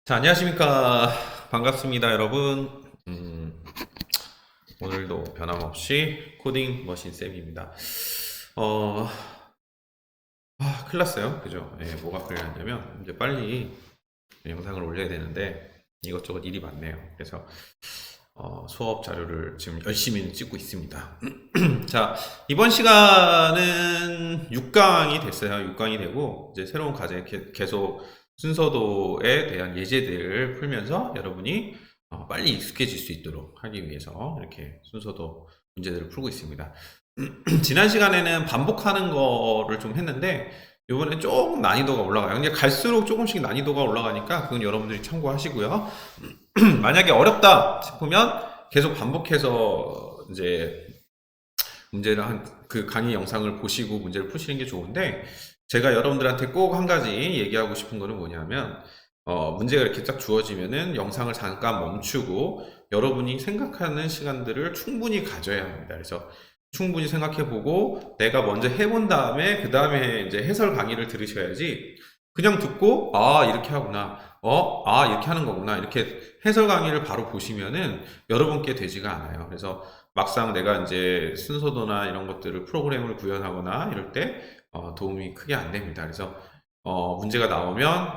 자, 안녕하십니까. 반갑습니다, 여러분. 오늘도 변함없이 코딩 머신 쌤입니다. 어, 큰일 났어요. 그죠? 예, 뭐가 큰일 났냐면, 이제 빨리 영상을 올려야 되는데, 이것저것 일이 많네요. 그래서, 수업 자료를 지금 열심히 찍고 있습니다. 자, 이번 시간은 6강이 됐어요. 6강이 되고, 이제 새로운 과제 계속 순서도에 대한 예제들을 풀면서 여러분이 빨리 익숙해질 수 있도록 하기 위해서 이렇게 순서도 문제들을 풀고 있습니다. 지난 시간에는 반복하는 거를 좀 했는데 이번엔 조금 난이도가 올라가요. 근데 갈수록 조금씩 난이도가 올라가니까 그건 여러분들이 참고하시고요. 만약에 어렵다 싶으면 계속 반복해서 이제 문제를 그 강의 영상을 보시고 문제를 푸시는 게 좋은데, 제가 여러분들한테 꼭 한 가지 얘기하고 싶은 거는 뭐냐면, 문제가 이렇게 딱 주어지면은 영상을 잠깐 멈추고 여러분이 생각하는 시간들을 충분히 가져야 합니다. 그래서 충분히 생각해보고 내가 먼저 해본 다음에 그 다음에 이제 해설 강의를 들으셔야지, 그냥 듣고 이렇게 하구나, 이렇게 하는 거구나, 이렇게 해설 강의를 바로 보시면은 여러분께 되지가 않아요. 그래서 막상 내가 이제 순서도나 이런 것들을 프로그램을 구현하거나 이럴 때 도움이 크게 안 됩니다. 그래서 문제가 나오면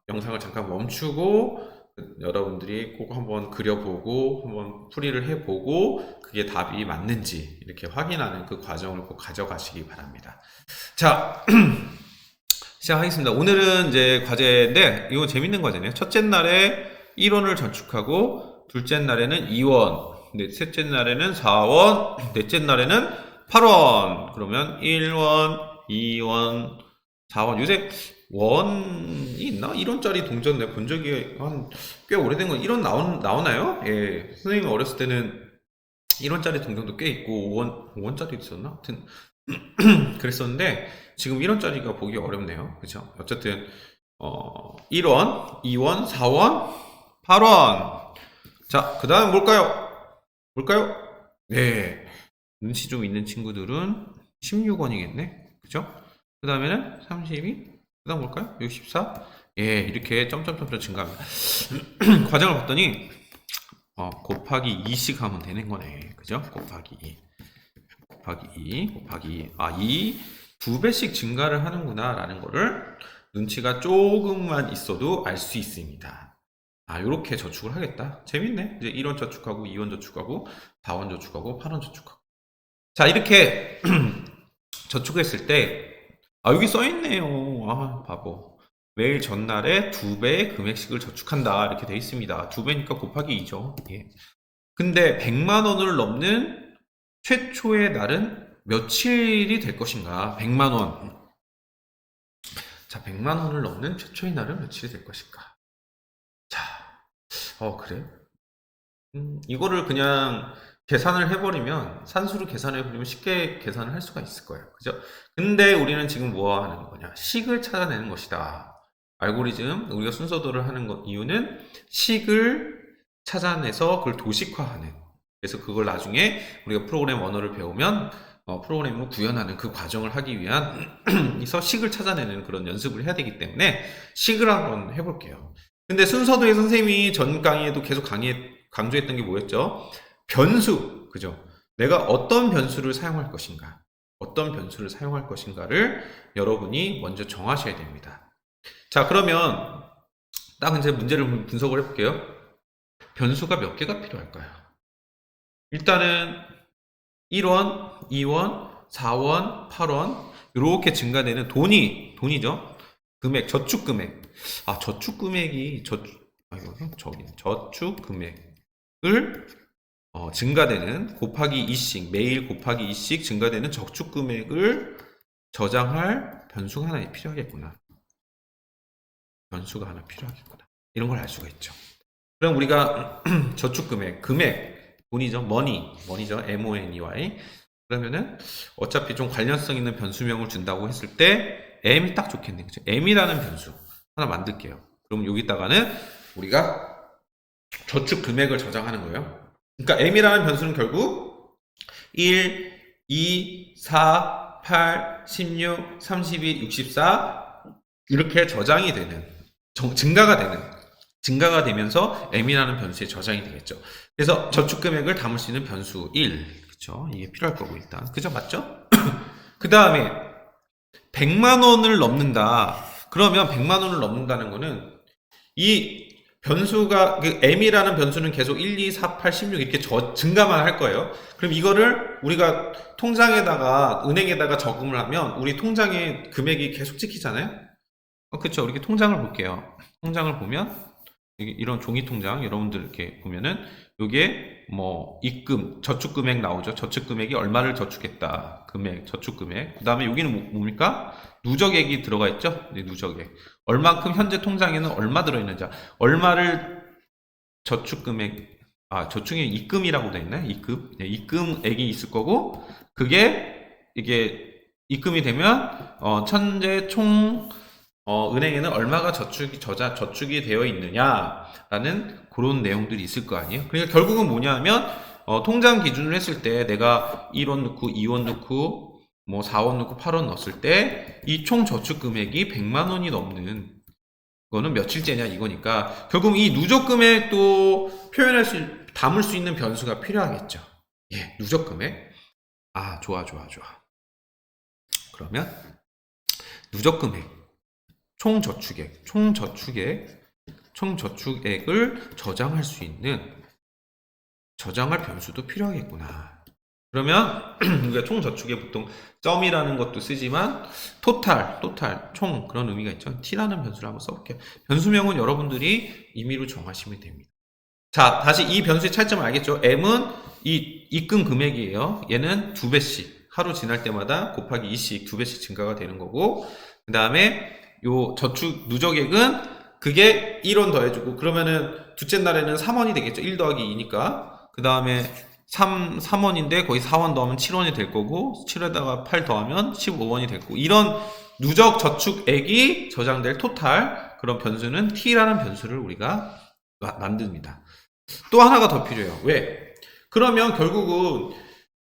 영상을 잠깐 멈추고 여러분들이 꼭 한번 그려보고 한번 풀이를 해보고 그게 답이 맞는지 이렇게 확인하는 그 과정을 꼭 가져가시기 바랍니다. 자, 시작하겠습니다. 오늘은 이제 과제인데 이거 재밌는 과제네요. 첫째 날에 1원을 저축하고 둘째 날에는 2원, 셋째 날에는 4원, 넷째 날에는 8원. 그러면 1원, 2원, 4원. 요새 원이 있나? 1원짜리 동전 내가 본 적이 꽤 오래된 건 1원 나오나요? 예. 선생님이 어렸을 때는 1원짜리 동전도 꽤 있고 5원짜리 있었나? 하여튼 그랬었는데 지금 1원짜리가 보기 어렵네요. 그죠? 어쨌든 1원, 2원, 4원, 8원. 자, 그 다음 뭘까요? 네. 눈치 좀 있는 친구들은 16원이겠네. 그죠? 그 다음에는 32. 그 다음 뭘까요? 64. 예, 이렇게 점점점점 증가합니다. 과정을 봤더니 곱하기 2씩 하면 되는 거네. 그죠? 곱하기 2. 곱하기 2. 2배씩 증가를 하는구나 라는 거를 눈치가 조금만 있어도 알 수 있습니다. 요렇게 저축을 하겠다. 재밌네. 이제 1원 저축하고 2원 저축하고 4원 저축하고 8원 저축하고. 자, 이렇게 저축했을 때 여기 써있네요. 바보. 매일 전날에 2배의 금액씩을 저축한다 이렇게 돼 있습니다. 2배니까 곱하기 2죠. 예. 근데 100만 원을 넘는 최초의 날은 며칠이 될 것인가? 100만 원. 자, 100만 원을 넘는 최초의 날은 며칠이 될 것인가? 자, 그래? 이거를 그냥 계산을 해버리면, 산수로 계산을 해버리면 쉽게 계산을 할 수가 있을 거예요. 그죠? 근데 우리는 지금 뭐 하는 거냐? 식을 찾아내는 것이다. 알고리즘, 우리가 순서도를 하는 이유는 식을 찾아내서 그걸 도식화하는. 그래서 그걸 나중에 우리가 프로그램 언어를 배우면 프로그램으로 구현하는 그 과정을 하기 위한 서 식을 찾아내는 그런 연습을 해야 되기 때문에 식을 한번 해볼게요. 근데 순서도의 선생님이 전 강의에도 계속 강조했던 게 뭐였죠? 변수, 그죠? 내가 어떤 변수를 사용할 것인가를 여러분이 먼저 정하셔야 됩니다. 자, 그러면 딱 이제 문제를 분석을 해볼게요. 변수가 몇 개가 필요할까요? 일단은 1원, 2원, 4원, 8원 이렇게 증가되는 돈이죠. 금액, 저축 금액. 저축 금액을 증가되는 곱하기 2씩, 매일 곱하기 2씩 증가되는 저축 금액을 저장할 변수가 하나 필요하겠구나. 이런 걸 알 수가 있죠. 그럼 우리가 저축 금액, 돈이죠. 머니죠. MONEY. 그러면은 어차피 좀 관련성 있는 변수명을 준다고 했을 때 M이 딱 좋겠네. 그죠? M이라는 변수 하나 만들게요. 그럼 여기다가는 우리가 저축 금액을 저장하는 거예요. 그러니까 M이라는 변수는 결국 1, 2, 4, 8, 16, 32, 64 이렇게 저장이 되는, 증가가 되는, 증가가 되면서 m이라는 변수에 저장이 되겠죠. 그래서 저축 금액을 담을 수 있는 변수 1. 그쵸? 이게 필요할 거고, 일단. 그죠? 맞죠? 그 다음에 100만 원을 넘는다. 그러면 100만 원을 넘는다는 거는 이 변수가 그 m이라는 변수는 계속 1, 2, 4, 8, 16 이렇게 증가만 할 거예요. 그럼 이거를 우리가 통장에다가 은행에다가 저금을 하면 우리 통장에 금액이 계속 찍히잖아요. 그쵸? 이렇게 통장을 볼게요. 통장을 보면 이런 종이 통장 여러분들 이렇게 보면은 요게 뭐 입금 저축 금액 나오죠. 저축 금액이 얼마를 저축했다. 금액 저축 금액. 그다음에 여기는 뭡니까? 누적액이 들어가 있죠. 네, 누적액. 얼만큼 현재 통장에는 얼마 들어 있는지. 얼마를 저축 금액 저축이 입금이라고 돼 있네. 입금. 네, 입금액이 있을 거고 이게 입금이 되면 현재 총 은행에는 얼마가 저축이 되어 있느냐라는 그런 내용들이 있을 거 아니에요. 그러니까 결국은 뭐냐면 통장 기준으로 했을 때 내가 1원 넣고 2원 넣고 뭐 4원 넣고 8원 넣었을 때 이 총 저축 금액이 100만 원이 넘는 거는 며칠째냐 이거니까 결국 이 누적 금액도 담을 수 있는 변수가 필요하겠죠. 예, 누적 금액. 좋아. 그러면 누적 금액 총저축액을 저장할 수 있는 저장할 변수도 필요하겠구나. 그러면 우리가 총저축에 보통 점이라는 것도 쓰지만 토탈 총 그런 의미가 있죠. t라는 변수를 한번 써볼게요. 변수명은 여러분들이 임의로 정하시면 됩니다. 자, 다시 이 변수의 차이점을 알겠죠? m은 이 입금 금액이에요. 얘는 2배씩 하루 지날 때마다 곱하기 2씩 2배씩 증가가 되는 거고 그 다음에 요 저축 누적액은 그게 1원 더해주고 그러면은 둘째 날에는 3원이 되겠죠. 1 더하기 2니까 그 다음에 3원인데 거기 4원 더하면 7원이 될 거고 7에다가 8 더하면 15원이 될 거고 이런 누적 저축액이 저장될 토탈 그런 변수는 t라는 변수를 우리가 만듭니다. 또 하나가 더 필요해요. 왜? 그러면 결국은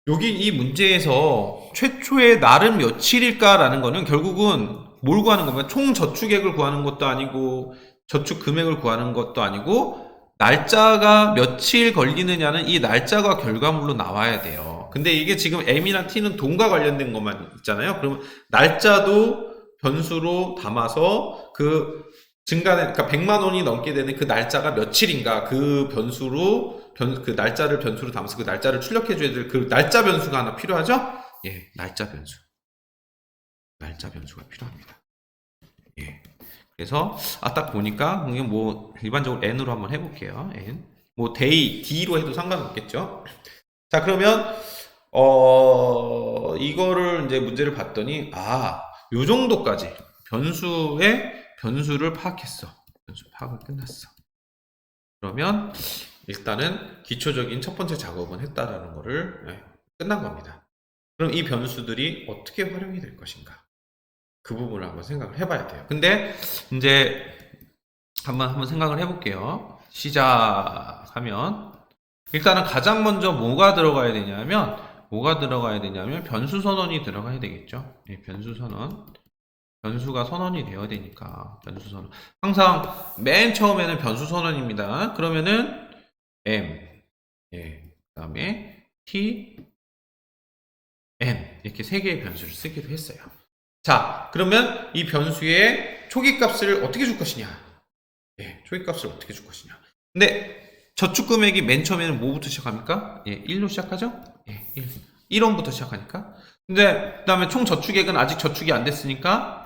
여기 이 문제에서 최초의 날은 며칠일까라는 거는 결국은 뭘 구하는 겁니까? 총 저축액을 구하는 것도 아니고 저축 금액을 구하는 것도 아니고 날짜가 며칠 걸리느냐는 이 날짜가 결과물로 나와야 돼요. 근데 이게 지금 m이랑 t는 돈과 관련된 것만 있잖아요. 그러면 날짜도 변수로 담아서 그 그러니까 100만 원이 넘게 되는 그 날짜가 며칠인가 그 그 날짜를 변수로 담아서 그 날짜를 출력해 줘야 될 그 날짜 변수가 하나 필요하죠? 예, 날짜 변수가 필요합니다. 예. 그래서 딱 보니까 뭐 일반적으로 n으로 한번 해볼게요. n 뭐 d로 해도 상관없겠죠. 자, 그러면 이거를 이제 문제를 봤더니 요 정도까지 변수를 파악했어. 변수 파악을 끝났어. 그러면 일단은 기초적인 첫 번째 작업은 했다라는 거를 끝난 겁니다. 그럼 이 변수들이 어떻게 활용이 될 것인가? 그 부분을 한번 생각을 해봐야 돼요. 근데 이제 한번 생각을 해볼게요. 시작하면 일단은 가장 먼저 뭐가 들어가야 되냐면 변수 선언이 들어가야 되겠죠. 네, 변수 선언. 변수가 선언이 되어야 되니까 변수 선언. 항상 맨 처음에는 변수 선언입니다. 그러면은 m, 그다음에 t, n 이렇게 세 개의 변수를 쓰기로 했어요. 자, 그러면 이 변수의 초기값을 어떻게 줄 것이냐? 초기값을 어떻게 줄 것이냐? 근데 저축 금액이 맨 처음에는 뭐부터 시작합니까? 1로 시작하죠? 1원부터 시작하니까. 근데 그다음에 총 저축액은 아직 저축이 안 됐으니까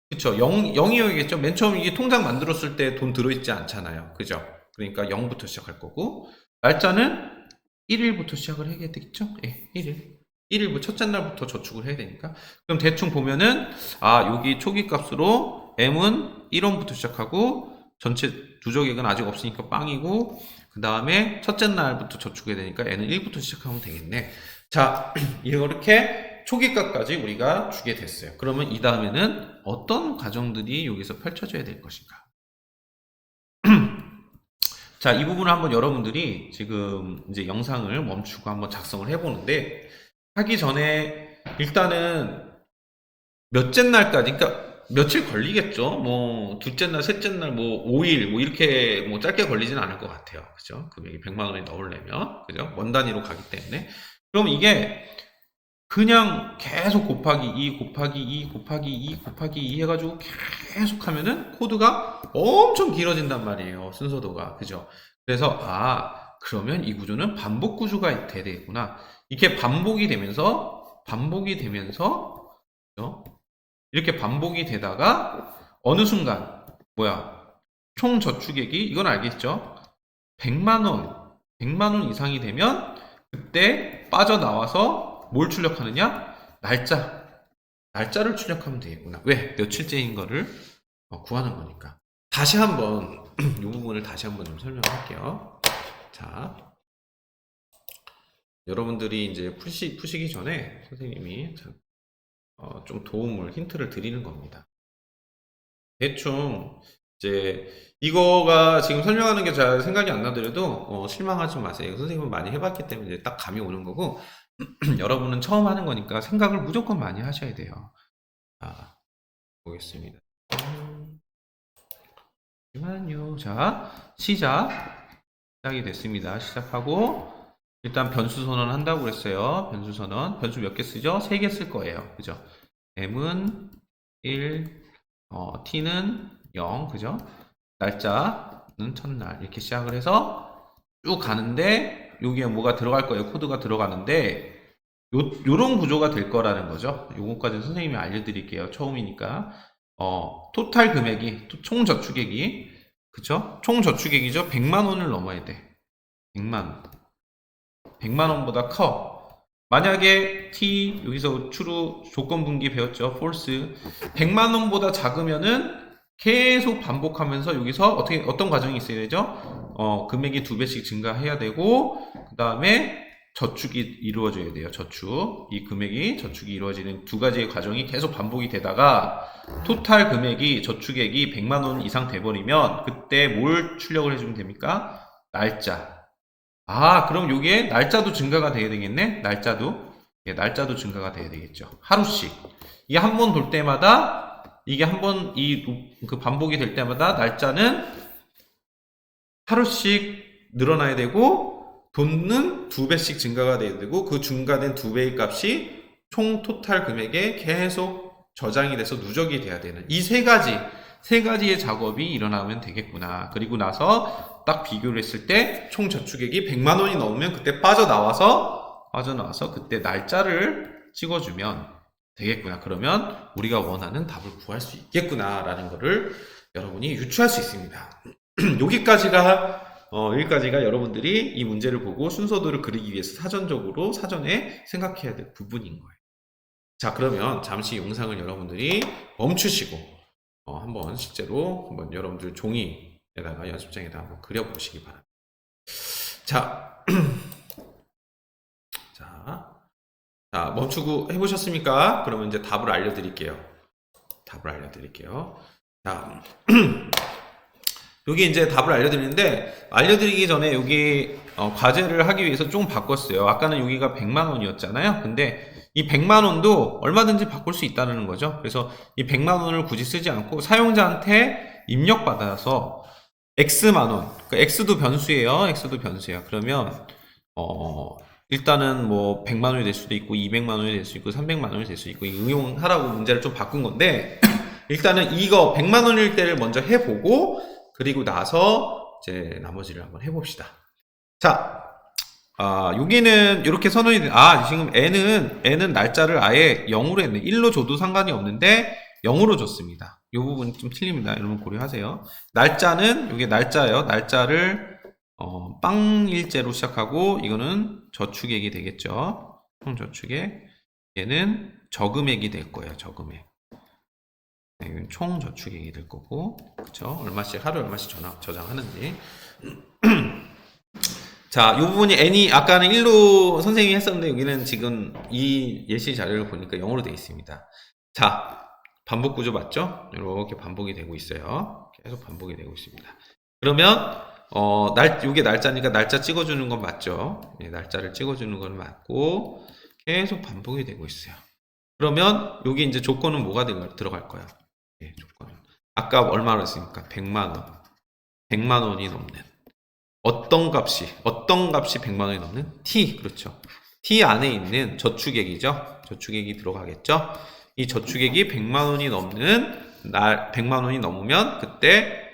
그쵸? 0이어야겠죠? 맨 처음 이게 통장 만들었을 때 돈 들어있지 않잖아요. 그죠? 그러니까 0부터 시작할 거고 날짜는 1일부터 시작을 해야 되겠죠? 1일 첫째 날부터 저축을 해야 되니까 그럼 대충 보면은 여기 초기 값으로 m은 1원부터 시작하고 전체 누적액은 아직 없으니까 빵이고 그 다음에 첫째 날부터 저축해야 되니까 n은 1부터 시작하면 되겠네. 자, 이렇게 초기값까지 우리가 주게 됐어요. 그러면 이 다음에는 어떤 과정들이 여기서 펼쳐져야 될 것인가? 자, 이 부분을 한번 여러분들이 지금 이제 영상을 멈추고 한번 작성을 해보는데 하기 전에 일단은 몇째 날까지, 그러니까 며칠 걸리겠죠. 뭐 둘째 날, 셋째 날, 뭐 5일, 뭐 이렇게 뭐 짧게 걸리지는 않을 것 같아요. 그죠? 금액이 100만 원이 넘으려면, 그죠? 원 단위로 가기 때문에. 그럼 이게 그냥 계속 곱하기 2 곱하기 2 곱하기 2 곱하기 2 해가지고 계속 하면은 코드가 엄청 길어진단 말이에요. 순서도가. 그죠? 그래서, 그러면 이 구조는 반복 구조가 돼야 되겠구나. 이렇게 반복이 되면서, 그죠? 이렇게 반복이 되다가, 어느 순간, 총 저축액이, 이건 알겠죠? 100만 원 이상이 되면, 그때 빠져나와서 뭘 출력하느냐? 날짜를 출력하면 되겠구나. 왜? 며칠째인 거를 구하는 거니까. 다시 한번 이 부분을 다시 한번 좀 설명할게요. 자, 여러분들이 이제 푸시기 전에 선생님이 좀 힌트를 드리는 겁니다. 대충 이제 이거가 지금 설명하는 게 잘 생각이 안 나더라도 실망하지 마세요. 선생님은 많이 해봤기 때문에 이제 딱 감이 오는 거고 여러분은 처음 하는 거니까 생각을 무조건 많이 하셔야 돼요. 자, 보겠습니다. 잠시만요. 자, 시작이 됐습니다. 시작하고 일단 변수 선언 한다고 그랬어요. 변수 선언. 변수 몇 개 쓰죠? 3개 쓸 거예요. 그죠? m은 1, t는 0, 그죠? 날짜는 첫날. 이렇게 시작을 해서 쭉 가는데 여기에 뭐가 들어갈 거예요. 코드가 들어가는데 요런 구조가 될 거라는 거죠. 요거까지 선생님이 알려드릴게요. 처음이니까. 토탈 금액이, 총 저축액이, 그쵸? 총 저축액이죠. 100만 원을 넘어야 돼. 100만 원. 100만 원보다 커. 만약에 t, 여기서 true 조건 분기 배웠죠. false. 100만 원보다 작으면은 계속 반복하면서 여기서 어떤 과정이 있어야 되죠? 금액이 2배씩 증가해야 되고, 그 다음에 저축이 이루어져야 돼요. 이 저축이 이루어지는 두 가지의 과정이 계속 반복이 되다가 토탈 금액이 저축액이 100만 원 이상 돼버리면 그때 뭘 출력을 해주면 됩니까? 날짜. 그럼 요게 날짜도 증가가 돼야 되겠네? 날짜도 증가가 돼야 되겠죠. 하루씩. 이게 한 번 돌 때마다 이게 한 번 그 반복이 될 때마다 날짜는 하루씩 늘어나야 되고 돈은 2배씩 증가가 돼야 되고 그 증가된 2배의 값이 총 토탈 금액에 계속 저장이 돼서 누적이 돼야 되는 이 세 가지의 작업이 일어나면 되겠구나. 그리고 나서 딱 비교를 했을 때 총 저축액이 100만 원이 넘으면 그때 빠져나와서 그때 날짜를 찍어주면 되겠구나. 그러면 우리가 원하는 답을 구할 수 있겠구나 라는 거를 여러분이 유추할 수 있습니다. 여기까지가 여러분들이 이 문제를 보고 순서도를 그리기 위해서 사전에 생각해야 될 부분인 거예요. 자, 그러면 잠시 영상을 여러분들이 멈추시고 한번 실제로 여러분들 종이에다가 연습장에다 한번 그려보시기 바랍니다. 자, 자, 멈추고 해보셨습니까? 그러면 이제 답을 알려드릴게요. 자, 여기 이제 답을 알려드리는데, 알려드리기 전에 여기 과제를 하기 위해서 좀 바꿨어요. 아까는 여기가 100만 원이었잖아요. 근데 이 100만 원도 얼마든지 바꿀 수 있다는 거죠. 그래서 이 100만 원을 굳이 쓰지 않고 사용자한테 입력받아서 X만 원, 그 X도 변수예요. 그러면 일단은 뭐 100만 원이 될 수도 있고 200만 원이 될 수 있고 300만 원이 될 수 있고 응용하라고 문제를 좀 바꾼 건데 일단은 이거 100만 원일 때를 먼저 해보고 그리고 나서 이제 나머지를 한번 해봅시다. 자, 여기는 이렇게 선언이 지금 n은 날짜를 아예 0으로 했네. 1로 줘도 상관이 없는데 0으로 줬습니다. 이 부분이 좀 틀립니다. 여러분 고려하세요. 날짜는 이게 날짜예요. 날짜를 빵일제로 시작하고 이거는 저축액이 되겠죠. 총 저축액. 얘는 저금액이 될 거예요. 저금액. 네, 총 저축액이 될 거고, 그쵸? 하루 얼마씩 저장하는지. 자, 이 부분이 n이 아까는 1로 선생님이 했었는데 여기는 지금 이 예시 자료를 보니까 0으로 되어 있습니다. 자, 반복 구조 맞죠? 이렇게 반복이 되고 있어요. 계속 반복이 되고 있습니다. 그러면 이게 날짜니까 날짜 찍어주는 건 맞죠? 네, 날짜를 찍어주는 건 맞고 계속 반복이 되고 있어요. 그러면 여기 이제 조건은 뭐가 들어갈 거예요? 네, 조건. 아까 얼마로 했으니까 100만 원. 100만 원이 넘는 어떤 값이 100만 원이 넘는 T, 그렇죠. T 안에 있는 저축액이죠. 저축액이 들어가겠죠. 이 저축액이 100만 원이 넘는 100만 원이 넘으면 그때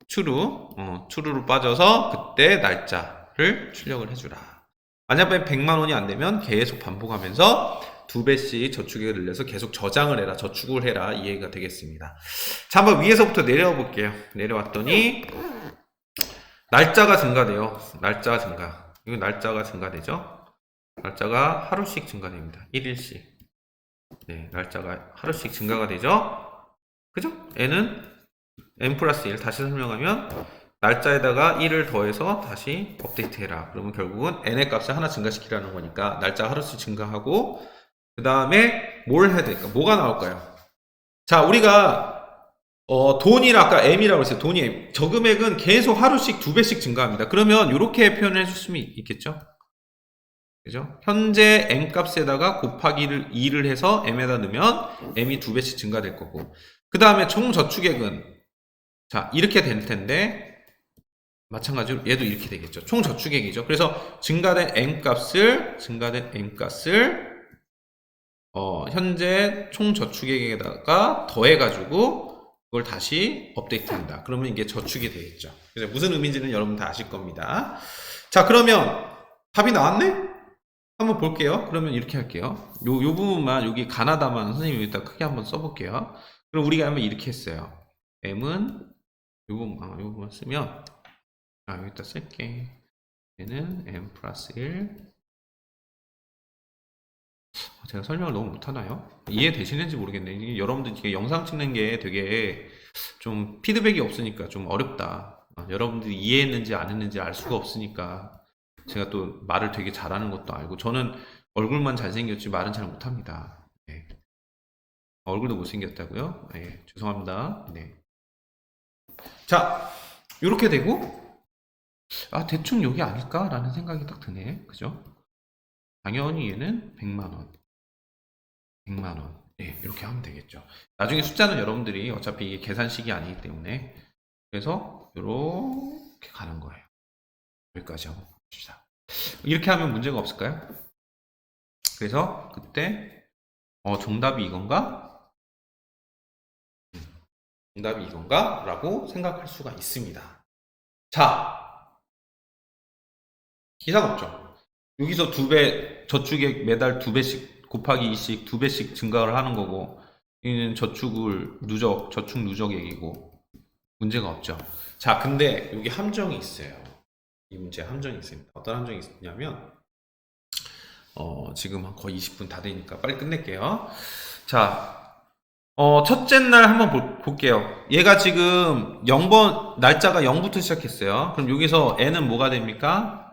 추루로 빠져서 그때 날짜를 출력을 해주라. 만약에 100만 원이 안 되면 계속 반복하면서 2배씩 저축액을 늘려서 계속 저장을 해라, 저축을 해라, 이 얘기가 되겠습니다. 자, 한번 위에서부터 내려와 볼게요. 내려왔더니 날짜가 증가돼요. 날짜가 증가. 이거 날짜가 증가되죠? 날짜가 하루씩 증가됩니다. 1일씩. 네, 날짜가 하루씩 증가가 되죠? 그죠? n 플러스 1 다시 설명하면 날짜에다가 1을 더해서 다시 업데이트 해라. 그러면 결국은 n의 값을 하나 증가시키라는 거니까 날짜가 하루씩 증가하고 그 다음에 뭘 해야 될까? 뭐가 나올까요? 자, 우리가 돈이 아까 M이라고 했어요. 돈이 M. 저금액은 계속 하루씩 2배씩 증가합니다. 그러면 이렇게 표현을 해줄 수 있겠죠? 그죠? 현재 M 값에다가 곱하기를 2를 해서 M에다 넣으면 M이 2배씩 증가될 거고. 그 다음에 총 저축액은 자, 이렇게 될 텐데 마찬가지로 얘도 이렇게 되겠죠. 총 저축액이죠. 그래서 증가된 M 값을 현재 총 저축액에다가 더해가지고 그걸 다시 업데이트 한다. 그러면 이게 저축이 되겠죠. 그래서 무슨 의미인지는 여러분 다 아실 겁니다. 자, 그러면 답이 나왔네? 한번 볼게요. 그러면 이렇게 할게요. 요 부분만, 여기 가나다만 선생님이 여기다 크게 한번 써볼게요. 그럼 우리가 한번 이렇게 했어요. M은 요 부분만 쓰면, 여기다 쓸게. 얘는 M 플러스 1. 제가 설명을 너무 못하나요? 이해되시는지 모르겠네. 여러분들 이게 영상 찍는 게 되게 좀 피드백이 없으니까 좀 어렵다. 여러분들이 이해했는지 안 했는지 알 수가 없으니까 제가 또 말을 되게 잘하는 것도 알고 저는 얼굴만 잘생겼지 말은 잘 못합니다. 네. 얼굴도 못생겼다고요? 네, 죄송합니다. 네. 자, 이렇게 되고 대충 여기 아닐까라는 생각이 딱 드네. 그죠? 당연히 얘는 100만원. 100만원. 네, 이렇게 하면 되겠죠. 나중에 숫자는 여러분들이 어차피 이게 계산식이 아니기 때문에 그래서 이렇게 가는 거예요. 여기까지 한번 봅시다. 이렇게 하면 문제가 없을까요? 그래서 그때 정답이 이건가? 정답이 이건가? 라고 생각할 수가 있습니다. 자, 이상 없죠? 여기서 2배, 저축액 매달 2배씩 곱하기 2씩 2배씩 증가를 하는 거고, 이는 저축 누적액이고, 문제가 없죠. 자, 근데 여기 함정이 있어요. 이 문제에 함정이 있습니다. 어떤 함정이 있냐면, 지금 거의 20분 다 되니까 빨리 끝낼게요. 자, 첫째 날 한번 볼게요. 얘가 지금 0번, 날짜가 0부터 시작했어요. 그럼 여기서 n은 뭐가 됩니까?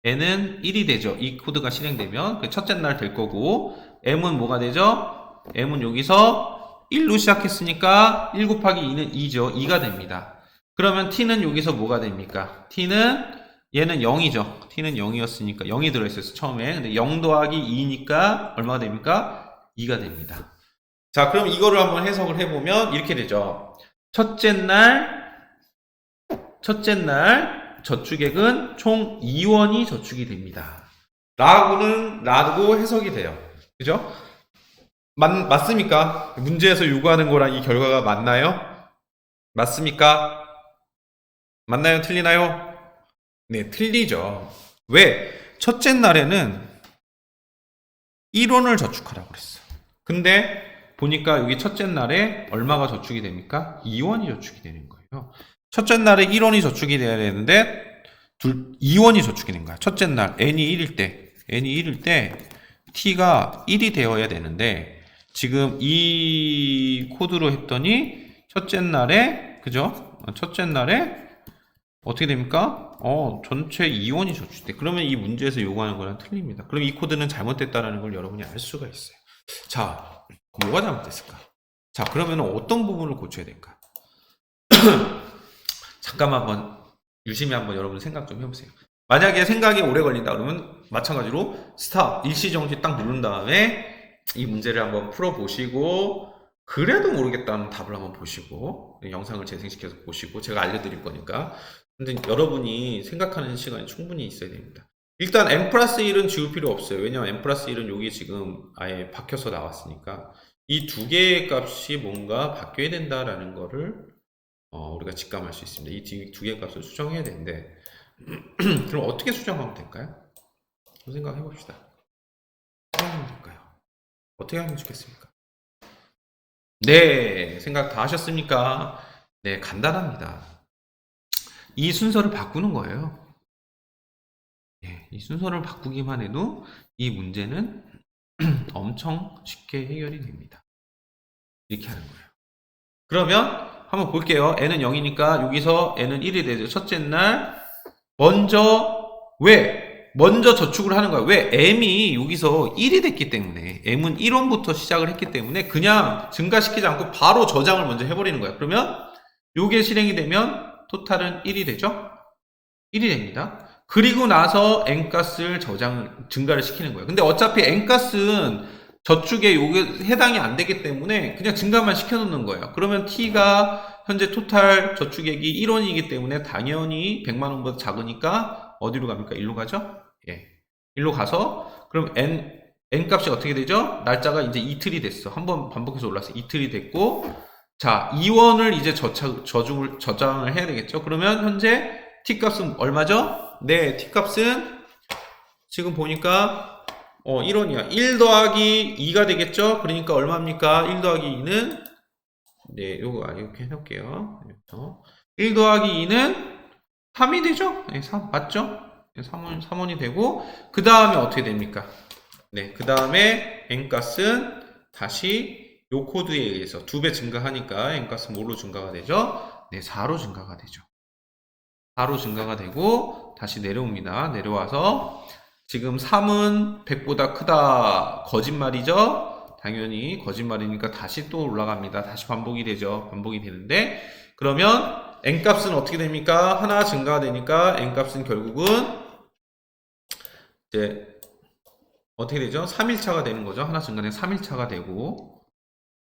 n은 1이 되죠. 이 코드가 실행되면 첫째 날 될 거고 m은 뭐가 되죠? m은 여기서 1로 시작했으니까 1 곱하기 2는 2죠. 2가 됩니다. 그러면 t는 여기서 뭐가 됩니까? 얘는 0이죠. t는 0이었으니까 0이 들어있었어 처음에. 근데 0 더하기 2니까 얼마가 됩니까? 2가 됩니다. 자, 그럼 이거를 한번 해석을 해보면 이렇게 되죠. 첫째 날 저축액은 총 2원이 저축이 됩니다. 라고 해석이 돼요. 그죠? 맞습니까? 문제에서 요구하는 거랑 이 결과가 맞나요? 맞습니까? 맞나요? 틀리나요? 네, 틀리죠. 왜? 첫째 날에는 1원을 저축하라고 그랬어. 근데 보니까 여기 첫째 날에 얼마가 저축이 됩니까? 2원이 저축이 되는 거예요. 첫째 날에 1원이 저축이 돼야 되는데 2원이 저축이 된 거야. 첫째 날 n이 1일 때 t가 1이 되어야 되는데 지금 이 코드로 했더니 첫째 날에 그죠? 첫째 날에 어떻게 됩니까? 전체 2원이 저축돼. 그러면 이 문제에서 요구하는 거랑 틀립니다. 그럼 이 코드는 잘못됐다는 걸 여러분이 알 수가 있어요. 자, 뭐가 잘못됐을까? 자, 그러면 어떤 부분을 고쳐야 될까? 잠깐만 유심히 한번 여러분 생각 좀 해보세요. 만약에 생각이 오래 걸린다 그러면 마찬가지로 스탑, 일시정지 딱 누른 다음에 이 문제를 한번 풀어보시고 그래도 모르겠다는 답을 한번 보시고 영상을 재생시켜서 보시고 제가 알려드릴 거니까. 근데 여러분이 생각하는 시간이 충분히 있어야 됩니다. 일단 n 플러스 1은 지울 필요 없어요. 왜냐면 n 플러스 1은 여기 지금 아예 박혀서 나왔으니까 이 두 개의 값이 뭔가 바뀌어야 된다라는 거를 우리가 직감할 수 있습니다. 이 두 개의 값을 수정해야 되는데 그럼 어떻게 수정하면 될까요? 한번 생각해 봅시다. 어떻게 하면 될까요? 어떻게 하면 좋겠습니까? 네, 생각 다 하셨습니까? 네, 간단합니다. 이 순서를 바꾸는 거예요. 네, 이 순서를 바꾸기만 해도 이 문제는 엄청 쉽게 해결이 됩니다. 이렇게 하는 거예요. 그러면 한번 볼게요. n은 0이니까 여기서 n은 1이 되죠. 첫째 날 먼저 저축을 하는 거야. 왜? m이 여기서 1이 됐기 때문에 m은 1원부터 시작을 했기 때문에 그냥 증가시키지 않고 바로 저장을 먼저 해버리는 거야. 그러면 요게 실행이 되면 토탈은 1이 되죠? 1이 됩니다. 그리고 나서 n값을 증가를 시키는 거예요. 근데 어차피 n값은 저축에 요게 해당이 안 되기 때문에 그냥 증가만 시켜놓는 거예요. 그러면 t가 현재 토탈 저축액이 1원이기 때문에 당연히 100만원보다 작으니까 어디로 갑니까? 1로 가죠? 예. 1로 가서 그럼 n값이 어떻게 되죠? 날짜가 이제 이틀이 됐어. 한번 반복해서 올라서 이틀이 됐고 자 2원을 이제 저장을 해야 되겠죠? 그러면 현재 t값은 얼마죠? 네, t값은 지금 보니까 1원이야. 1 더하기 2가 되겠죠? 그러니까 얼마입니까? 1 더하기 2는 네, 요거 이렇게 해놓을게요. 1 더하기 2는 3이 되죠? 네, 3 맞죠? 3원이 되고 그 다음에 어떻게 됩니까? 네, 그 다음에 n값은 다시 요 코드에 의해서 2배 증가하니까 n값은 뭘로 증가가 되죠? 네, 4로 증가가 되죠. 4로 증가가 되고 다시 내려옵니다. 내려와서 지금 3은 100보다 크다. 거짓말이죠? 당연히 거짓말이니까 다시 또 올라갑니다. 다시 반복이 되죠. 반복이 되는데 그러면 n값은 어떻게 됩니까? 하나 증가가 되니까 n값은 결국은 이제 어떻게 되죠? 3일차가 되는 거죠. 하나 증가되면 3일차가 되고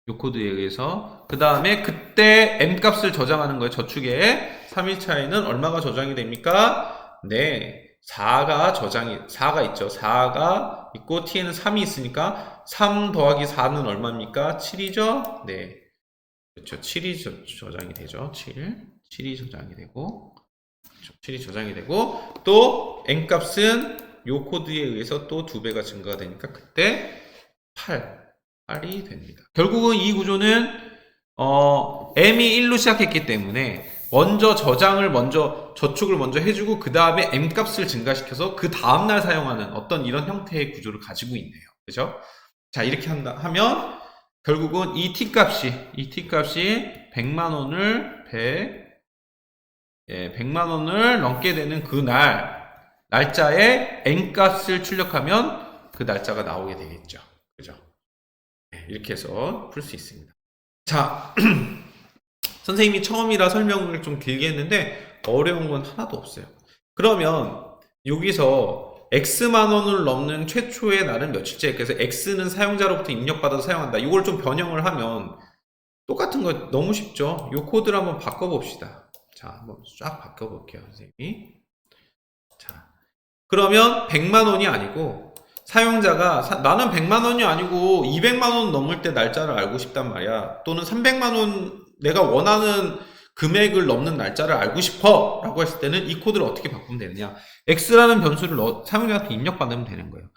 요 코드에 의해서 그 다음에 그때 n값을 저장하는 거예요. 저축에 3일차에는 얼마가 저장이 됩니까? 네, 4가 있죠. 4가 있고 t에는 3이 있으니까 3 더하기 4는 얼마입니까? 7이죠? 네, 그렇죠. 7이 저장이 되죠. 7이 저장이 되고 그렇죠. 7이 저장이 되고 또 n값은 요 코드에 의해서 또 2배가 증가가 되니까 그때 8이 됩니다. 결국은 이 구조는 m이 1로 시작했기 때문에 먼저 저축을 먼저 해주고 그 다음에 m값을 증가시켜서 그 다음날 사용하는 어떤 이런 형태의 구조를 가지고 있네요. 그죠? 자, 이렇게 하면 결국은 이 t값이 100만원을 100만원을 넘게 되는 그 날짜에 n값을 출력하면 그 날짜가 나오게 되겠죠. 그죠? 이렇게 해서 풀 수 있습니다. 자, 선생님이 처음이라 설명을 좀 길게 했는데 어려운 건 하나도 없어요. 그러면 여기서 X만 원을 넘는 최초의 날은 며칠째? 그래서 X는 사용자로부터 입력받아서 사용한다. 이걸 좀 변형을 하면 똑같은 거 너무 쉽죠? 이 코드를 한번 바꿔봅시다. 자, 한번 쫙 바꿔볼게요, 선생님이. 자, 그러면 100만 원이 아니고 사용자가 나는 100만 원이 아니고 200만 원 넘을 때 날짜를 알고 싶단 말이야. 또는 300만 원 내가 원하는 금액을 넘는 날짜를 알고 싶어 라고 했을 때는 이 코드를 어떻게 바꾸면 되느냐. X라는 변수를 사용자한테 입력받으면 되는 거예요.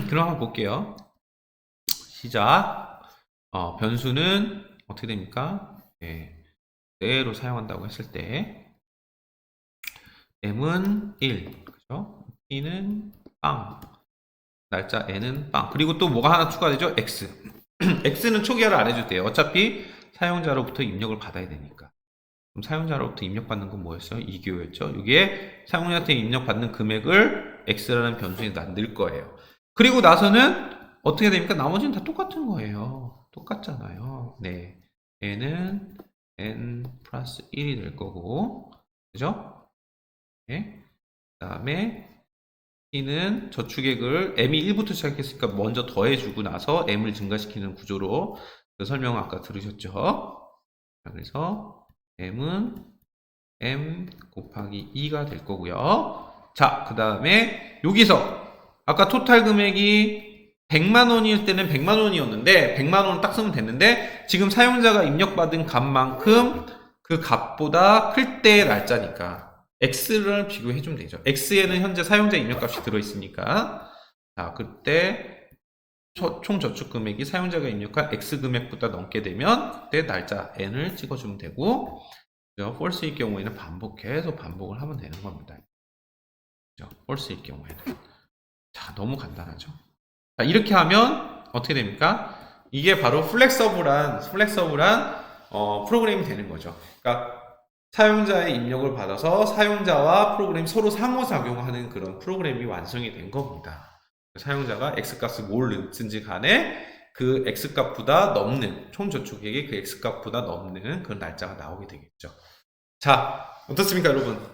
그럼 한번 볼게요. 시작. 변수는 어떻게 됩니까? 네, 그대로 사용한다고 했을 때 m은 1, 그죠? t는 빵, 날짜 n은 빵. 그리고 또 뭐가 하나 추가되죠? x. x는 초기화를 안 해도 돼요. 어차피 사용자로부터 입력을 받아야 되니까. 그럼 사용자로부터 입력받는 건 뭐였어요? 2교였죠. 여기에 사용자한테 입력받는 금액을 x라는 변수에 넣을 거예요. 그리고 나서는 어떻게 됩니까? 나머지는 다 똑같은 거예요. 똑같잖아요. 네, n은 n 플러스 1이 될 거고, 그죠? 네. 그 다음에 t는 저축액을 m이 1부터 시작했으니까 먼저 더해주고 나서 m을 증가시키는 구조로 그 설명 아까 들으셨죠? 자, 그래서 m은 m 곱하기 2가 될 거고요. 자, 그 다음에 여기서 아까 토탈 금액이 100만 원일 때는 100만 원이었는데 100만 원을 딱 쓰면 됐는데 지금 사용자가 입력받은 값만큼 그 값보다 클 때 날짜니까 x를 비교해 주면 되죠. x에는 현재 사용자 입력값이 들어있으니까 자, 그때 총 저축 금액이 사용자가 입력한 x 금액보다 넘게 되면 그때 날짜 n을 찍어주면 되고 false일 경우에는 계속 반복을 하면 되는 겁니다. false일 경우에는. 자, 너무 간단하죠. 자, 이렇게 하면 어떻게 됩니까? 이게 바로 플렉서블한 프로그램이 되는 거죠. 그러니까 사용자의 입력을 받아서 사용자와 프로그램이 서로 상호작용하는 그런 프로그램이 완성이 된 겁니다. 사용자가 x값을 뭘 쓴지 간에 그 x값보다 넘는 총 저축액이 그 x값보다 넘는 그런 날짜가 나오게 되겠죠. 자, 어떻습니까, 여러분?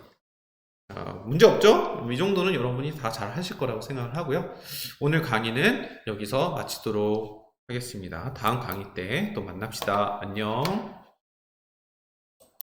문제 없죠? 이 정도는 여러분이 다 잘 하실 거라고 생각을 하고요. 오늘 강의는 여기서 마치도록 하겠습니다. 다음 강의 때 또 만납시다. 안녕.